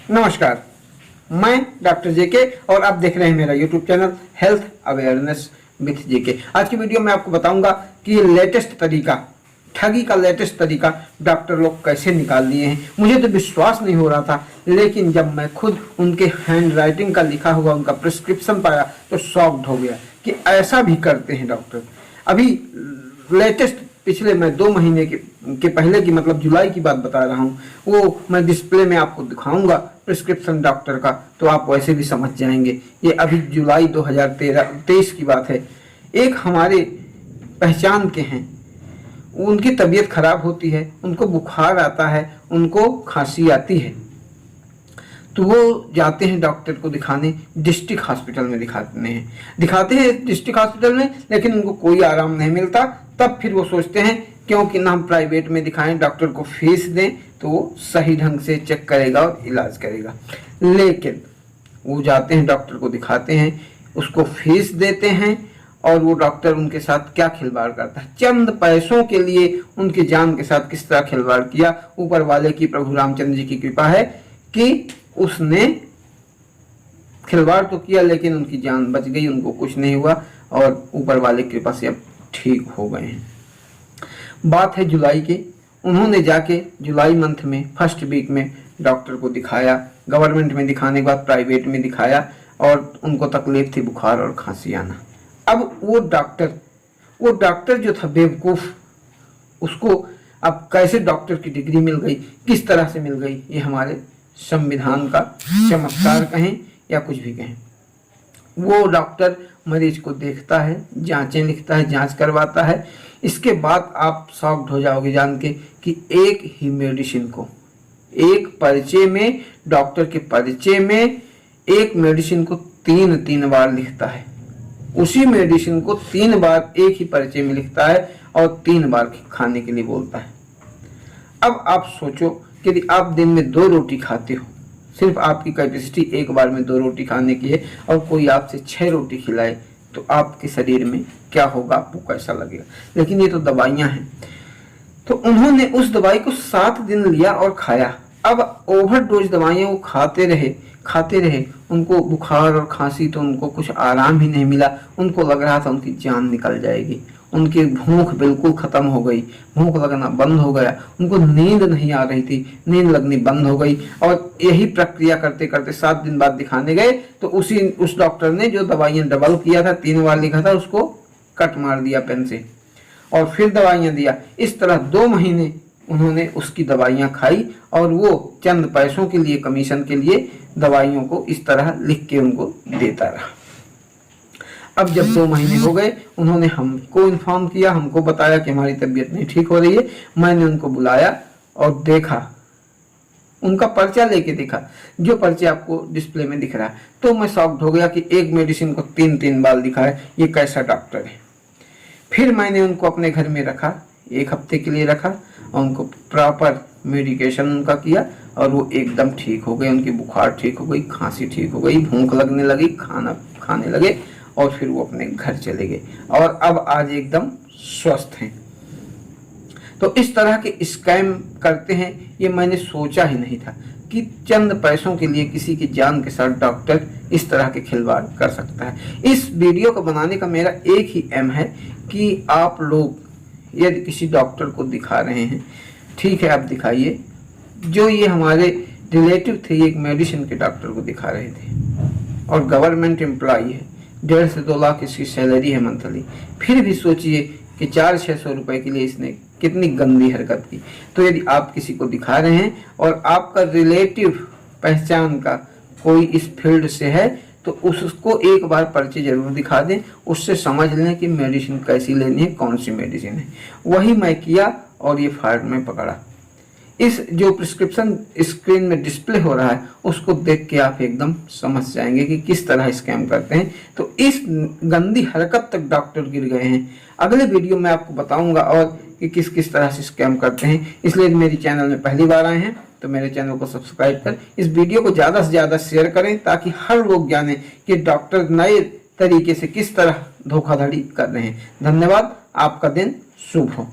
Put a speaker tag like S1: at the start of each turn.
S1: नमस्कार, मैं डॉक्टर जेके और आप देख रहे हैं मेरा YouTube channel health awareness with JK. आज की वीडियो में आपको बताऊंगा कि लेटेस्ट तरीका, ठगी का लेटेस्ट तरीका डॉक्टर लोग कैसे निकाल दिए हैं। मुझे तो विश्वास नहीं हो रहा था, लेकिन जब मैं खुद उनके हैंड राइटिंग का लिखा हुआ उनका प्रिस्क्रिप्शन पाया तो शॉक्ड हो गया कि ऐसा भी करते हैं डॉक्टर। अभी लेटेस्ट पिछले मैं 2 महीने के पहले की, मतलब जुलाई की बात बता रहा हूँ, वो मैं डिस्प्ले में आपको दिखाऊंगा प्रिस्क्रिप्शन डॉक्टर का, तो आप वैसे भी समझ जाएंगे। ये अभी जुलाई 2023 की बात है। एक हमारे पहचान के हैं, उनकी तबीयत खराब होती है, उनको बुखार आता है, उनको खांसी आती है, तो वो जाते हैं डॉक्टर को दिखाने। डिस्ट्रिक्ट हॉस्पिटल में दिखाते हैं डिस्ट्रिक्ट हॉस्पिटल में, लेकिन उनको कोई आराम नहीं मिलता। तब फिर वो सोचते हैं क्यों कि ना हम प्राइवेट में दिखाएं, डॉक्टर को फीस दें तो वो सही ढंग से चेक करेगा और इलाज करेगा। लेकिन वो जाते हैं डॉक्टर को दिखाते हैं, उसको फीस देते हैं और वो डॉक्टर उनके साथ क्या खिलवाड़ करता है। चंद पैसों के लिए उनकी जान के साथ किस तरह खिलवाड़ किया। ऊपर वाले की, प्रभु रामचंद्र जी की कृपा है कि उसने खिलवाड़ तो किया लेकिन उनकी जान बच गई, उनको कुछ नहीं हुआ और ऊपर वाले की कृपा से अब ठीक हो गए हैं। बात है जुलाई की। उन्होंने जाके जुलाई मंथ में फर्स्ट वीक में डॉक्टर को दिखाया। गवर्नमेंट में दिखाने के बाद प्राइवेट में दिखाया और उनको तकलीफ थी बुखार और खांसी आना। अब वो डॉक्टर जो था बेवकूफ, उसको अब कैसे डॉक्टर की डिग्री मिल गई, किस तरह से मिल गई, ये हमारे संविधान का चमत्कार कहें या कुछ भी कहें। वो डॉक्टर मरीज को देखता है, जांचें लिखता है, जांच करवाता है। इसके बाद आप शॉक्ड हो जाओगे जान के कि एक ही मेडिसिन को, एक पर्चे में, डॉक्टर के पर्चे में एक मेडिसिन को 3 बार लिखता है। उसी मेडिसिन को 3 बार एक ही पर्चे में लिखता है और 3 बार खाने के लिए बोलता है। अब आप सोचो कि यदि आप दिन में 2 रोटी खाते हो, सिर्फ आपकी कैपेसिटी एक बार में 2 रोटी खाने की है और कोई आपसे 6 रोटी खिलाए तो आपके शरीर में क्या होगा, आपको कैसा लगेगा। लेकिन ये तो दवाइयां हैं। तो उन्होंने उस दवाई को 7 दिन लिया और खाया। अब ओवरडोज दवाइयां वो खाते रहे, उनको बुखार और खांसी, तो उनको कुछ आराम ही नहीं मिला। उनको लग रहा था उनकी जान निकल जाएगी। उनकी भूख बिल्कुल खत्म हो गई, भूख लगना बंद हो गया, उनको नींद नहीं आ रही थी, नींद लगनी बंद हो गई। और यही प्रक्रिया करते करते 7 दिन बाद दिखाने गए तो उस डॉक्टर ने जो दवाइयां डबल किया था, 3 बार लिखा था, उसको कट मार दिया पेन से और फिर दवाइयां दिया। इस तरह 2 महीने उन्होंने उसकी दवाइयां खाई और वो चंद पैसों के लिए, कमीशन के लिए दवाइयों को इस तरह लिख के उनको देता रहा। अब जब 2 महीने हो गए, उन्होंने हमको इन्फॉर्म किया, हमको बताया कि हमारी तबीयत नहीं ठीक हो रही है। मैंने उनको बुलाया और देखा, उनका पर्चा लेके देखा, जो पर्चे आपको डिस्प्ले में दिख रहा है। तो मैं शॉक्ड हो गया कि एक मेडिसिन को 3 बार लिखा है, ये कैसा डॉक्टर है। फिर मैंने उनको अपने घर में रखा, 1 हफ्ते के लिए रखा और उनको प्रॉपर मेडिकेशन उनका किया और वो एकदम ठीक हो गए। उनकी बुखार ठीक हो गई, खांसी ठीक हो गई, भूख लगने लगी, खाना खाने लगे और फिर वो अपने घर चले गए और अब आज एकदम स्वस्थ हैं। तो इस तरह के स्कैम करते हैं, ये मैंने सोचा ही नहीं था कि चंद पैसों के लिए किसी की जान के साथ डॉक्टर इस तरह के खिलवाड़ कर सकता है। इस वीडियो को बनाने का मेरा एक ही एम है कि आप लोग यदि किसी डॉक्टर को दिखा रहे हैं, ठीक है आप दिखाइए। जो ये हमारे रिलेटिव थे, एक मेडिसिन के डॉक्टर को दिखा रहे थे और गवर्नमेंट एम्प्लॉई है, 1.5 से 2 लाख इसकी सैलरी है मंथली। फिर भी सोचिए कि 400-600 रुपए के लिए इसने कितनी गंदी हरकत की। तो यदि आप किसी को दिखा रहे हैं और आपका रिलेटिव पहचान का कोई इस फील्ड से है तो उसको एक बार पर्चे जरूर दिखा दें, उससे समझ लें कि मेडिसिन कैसी लेनी है, कौन सी मेडिसिन है। वही मैं किया और ये फाड़ में पकड़ा। इस जो प्रिस्क्रिप्शन स्क्रीन में डिस्प्ले हो रहा है उसको देख के आप एकदम समझ जाएंगे कि किस तरह स्कैम करते हैं। तो इस गंदी हरकत तक डॉक्टर गिर गए हैं। अगले वीडियो में आपको बताऊंगा और कि किस किस तरह से स्कैम करते हैं। इसलिए मेरे चैनल में पहली बार आए हैं तो मेरे चैनल को सब्सक्राइब कर इस वीडियो को ज़्यादा से ज़्यादा शेयर करें ताकि हर लोग जाने कि डॉक्टर नए तरीके से किस तरह धोखाधड़ी कर रहे हैं। धन्यवाद, आपका दिन शुभ हो।